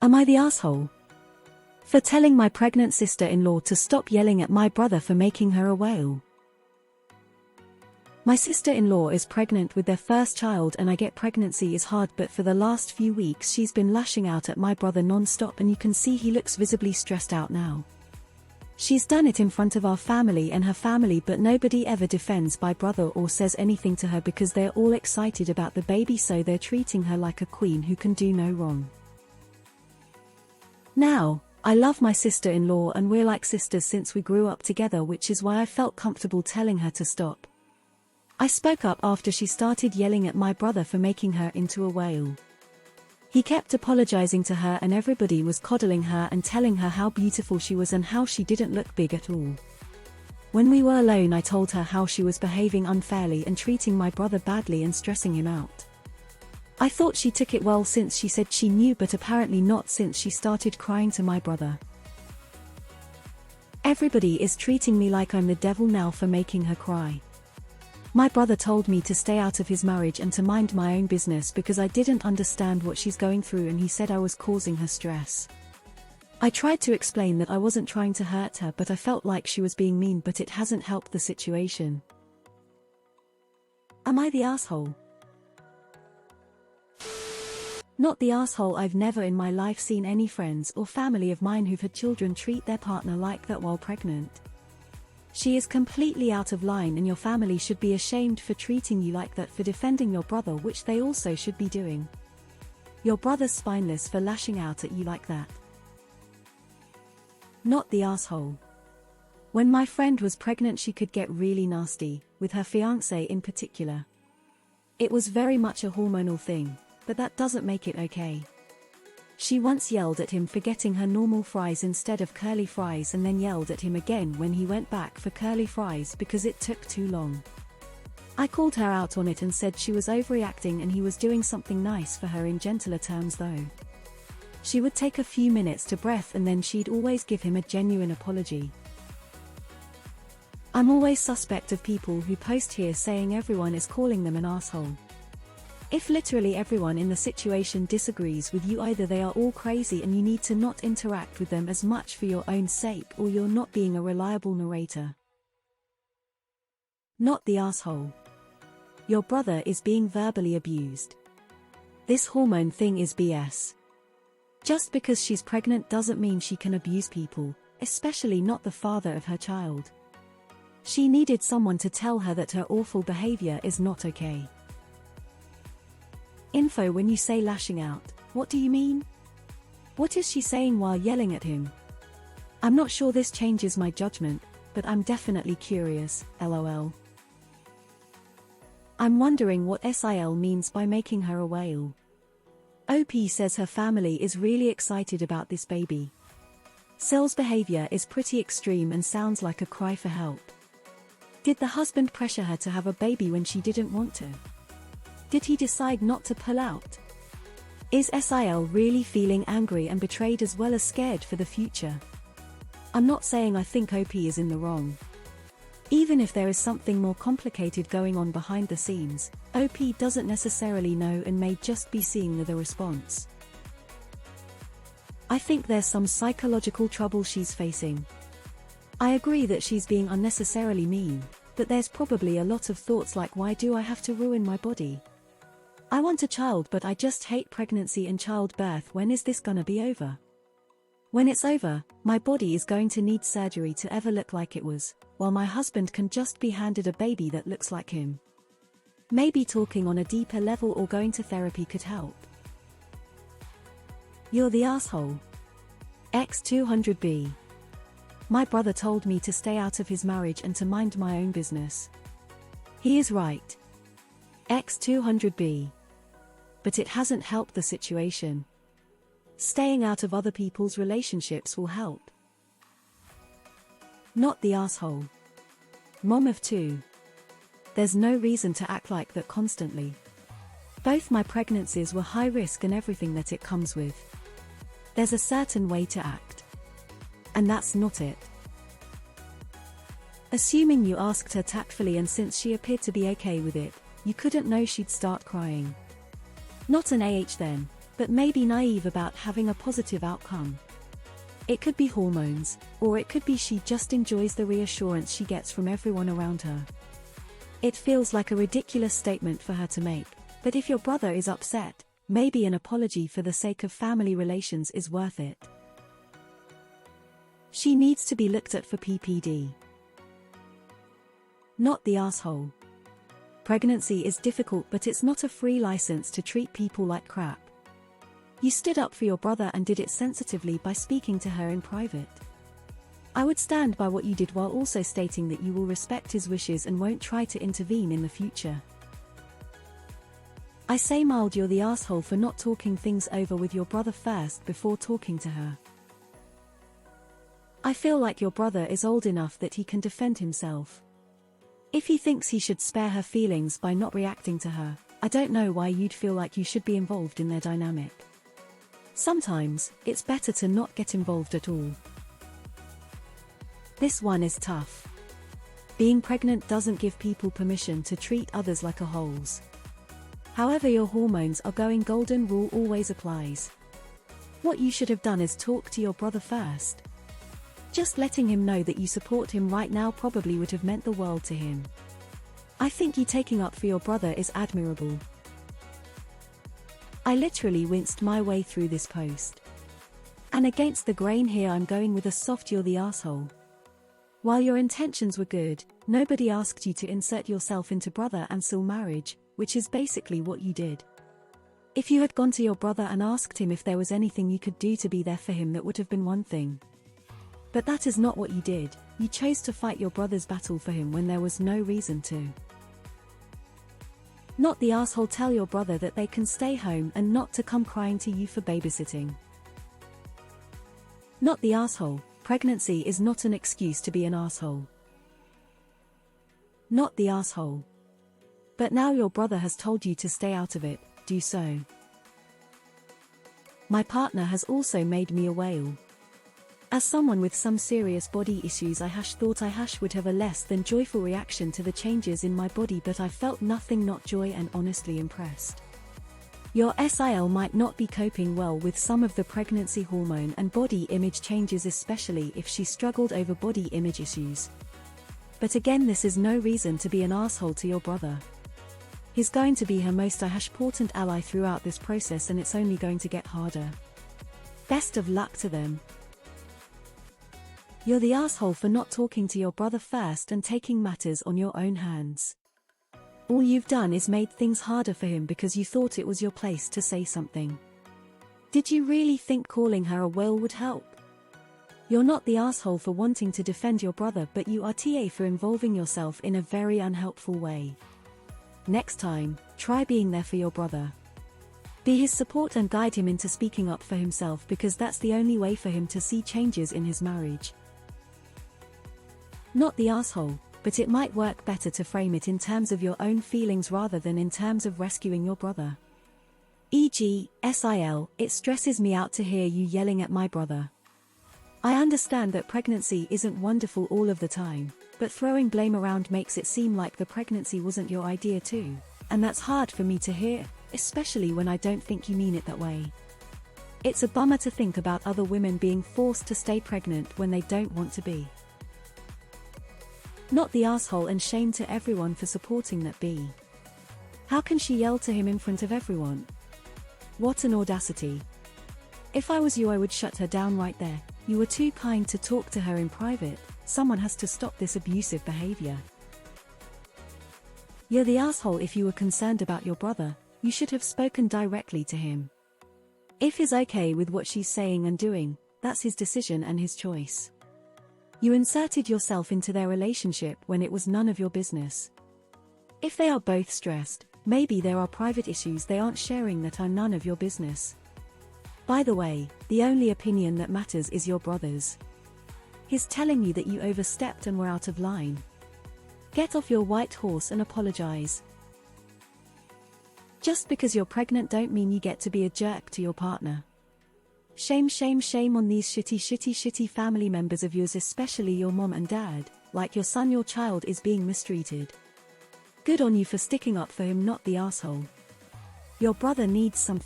Am I the asshole? For telling my pregnant sister-in-law to stop yelling at my brother for making her a whale. My sister-in-law is pregnant with their first child, and I get pregnancy is hard, but for the last few weeks she's been lashing out at my brother non-stop, and you can see he looks visibly stressed out now. She's done it in front of our family and her family, but nobody ever defends my brother or says anything to her because they're all excited about the baby, so they're treating her like a queen who can do no wrong. Now, I love my sister-in-law and we're like sisters since we grew up together, which is why I felt comfortable telling her to stop. I spoke up after she started yelling at my brother for making her into a whale. He kept apologizing to her and everybody was coddling her and telling her how beautiful she was and how she didn't look big at all. When we were alone, I told her how she was behaving unfairly and treating my brother badly and stressing him out. I thought she took it well since she said she knew, but apparently not, since she started crying to my brother. Everybody is treating me like I'm the devil now for making her cry. My brother told me to stay out of his marriage and to mind my own business because I didn't understand what she's going through, and he said I was causing her stress. I tried to explain that I wasn't trying to hurt her, but I felt like she was being mean, but it hasn't helped the situation. Am I the asshole? Not the asshole. I've never in my life seen any friends or family of mine who've had children treat their partner like that while pregnant. She is completely out of line, and your family should be ashamed for treating you like that, for defending your brother, which they also should be doing. Your brother's spineless for lashing out at you like that. Not the asshole. When my friend was pregnant, she could get really nasty, with her fiancé in particular. It was very much a hormonal thing, but that doesn't make it okay. She once yelled at him for getting her normal fries instead of curly fries, and then yelled at him again when he went back for curly fries because it took too long. I called her out on it and said she was overreacting and he was doing something nice for her in gentler terms though. She would take a few minutes to breath and then she'd always give him a genuine apology. I'm always suspect of people who post here saying everyone is calling them an asshole. If literally everyone in the situation disagrees with you, either they are all crazy and you need to not interact with them as much for your own sake, or you're not being a reliable narrator. Not the asshole. Your brother is being verbally abused. This hormone thing is BS. Just because she's pregnant doesn't mean she can abuse people, especially not the father of her child. She needed someone to tell her that her awful behavior is not okay. Info: when you say lashing out, what do you mean? What is she saying while yelling at him? I'm not sure this changes my judgment, but I'm definitely curious, lol. I'm wondering what SIL means by making her a whale. OP says her family is really excited about this baby. Sil's behavior is pretty extreme and sounds like a cry for help. Did the husband pressure her to have a baby when she didn't want to? Did he decide not to pull out? Is SIL really feeling angry and betrayed as well as scared for the future? I'm not saying I think OP is in the wrong. Even if there is something more complicated going on behind the scenes, OP doesn't necessarily know and may just be seeing the response. I think there's some psychological trouble she's facing. I agree that she's being unnecessarily mean, but there's probably a lot of thoughts like, why do I have to ruin my body? I want a child, but I just hate pregnancy and childbirth. When is this gonna be over? When it's over, my body is going to need surgery to ever look like it was, while my husband can just be handed a baby that looks like him. Maybe talking on a deeper level or going to therapy could help. You're the asshole. X200B. My brother told me to stay out of his marriage and to mind my own business. He is right. X200B. But it hasn't helped the situation. Staying out of other people's relationships will help. Not the asshole. Mom of two. There's no reason to act like that constantly. Both my pregnancies were high risk and everything that it comes with. There's a certain way to act. And that's not it. Assuming you asked her tactfully and since she appeared to be okay with it, you couldn't know she'd start crying. Not an AH then. but may be naive about having a positive outcome. It could be hormones, or it could be she just enjoys the reassurance she gets from everyone around her. It feels like a ridiculous statement for her to make, but if your brother is upset, maybe an apology for the sake of family relations is worth it. She needs to be looked at for PPD. Not the asshole. Pregnancy is difficult, but it's not a free license to treat people like crap. You stood up for your brother and did it sensitively by speaking to her in private. I would stand by what you did while also stating that you will respect his wishes and won't try to intervene in the future. I say mild, you're the asshole for not talking things over with your brother first before talking to her. I feel like your brother is old enough that he can defend himself. If he thinks he should spare her feelings by not reacting to her, I don't know why you'd feel like you should be involved in their dynamic. Sometimes, it's better to not get involved at all. This one is tough. Being pregnant doesn't give people permission to treat others like a holes. However, your hormones are going, golden rule always applies. What you should have done is talk to your brother first. Just letting him know that you support him right now probably would have meant the world to him. I think you taking up for your brother is admirable. I literally winced my way through this post. And against the grain here, I'm going with a soft "you're the asshole." While your intentions were good, nobody asked you to insert yourself into brother and sil marriage, which is basically what you did. If you had gone to your brother and asked him if there was anything you could do to be there for him, that would have been one thing. But that is not what you did. You chose to fight your brother's battle for him when there was no reason to. Not the asshole, tell your brother that they can stay home and not to come crying to you for babysitting. Not the asshole, pregnancy is not an excuse to be an asshole. Not the asshole. But now your brother has told you to stay out of it, do so. My partner has also made me a whale. As someone with some serious body issues, I thought I would have a less than joyful reaction to the changes in my body, but I felt nothing not joy and honestly impressed. Your SIL might not be coping well with some of the pregnancy hormone and body image changes, especially if she struggled over body image issues. But again, this is no reason to be an asshole to your brother. He's going to be her most important ally throughout this process, and it's only going to get harder. Best of luck to them. You're the asshole for not talking to your brother first and taking matters on your own hands. All you've done is made things harder for him because you thought it was your place to say something. Did you really think calling her a whale would help? You're not the asshole for wanting to defend your brother, but you are TA for involving yourself in a very unhelpful way. Next time, try being there for your brother. Be his support and guide him into speaking up for himself, because that's the only way for him to see changes in his marriage. Not the asshole, but it might work better to frame it in terms of your own feelings rather than in terms of rescuing your brother. E.g., SIL, it stresses me out to hear you yelling at my brother. I understand that pregnancy isn't wonderful all of the time, but throwing blame around makes it seem like the pregnancy wasn't your idea too, and that's hard for me to hear, especially when I don't think you mean it that way. It's a bummer to think about other women being forced to stay pregnant when they don't want to be. Not the asshole, and shame to everyone for supporting that B. How can she yell to him in front of everyone? What an audacity. If I was you, I would shut her down right there. You were too kind to talk to her in private. Someone has to stop this abusive behavior. You're the asshole if you were concerned about your brother. You should have spoken directly to him. If he's okay with what she's saying and doing, that's his decision and his choice. You inserted yourself into their relationship when it was none of your business. If they are both stressed, maybe there are private issues they aren't sharing that are none of your business. By the way, the only opinion that matters is your brother's. He's telling you that you overstepped and were out of line. Get off your white horse and apologize. Just because you're pregnant don't mean you get to be a jerk to your partner. Shame, shame, shame on these shitty family members of yours, especially your mom and dad. Like your son, your child is being mistreated. Good on you for sticking up for him, not the asshole. Your brother needs some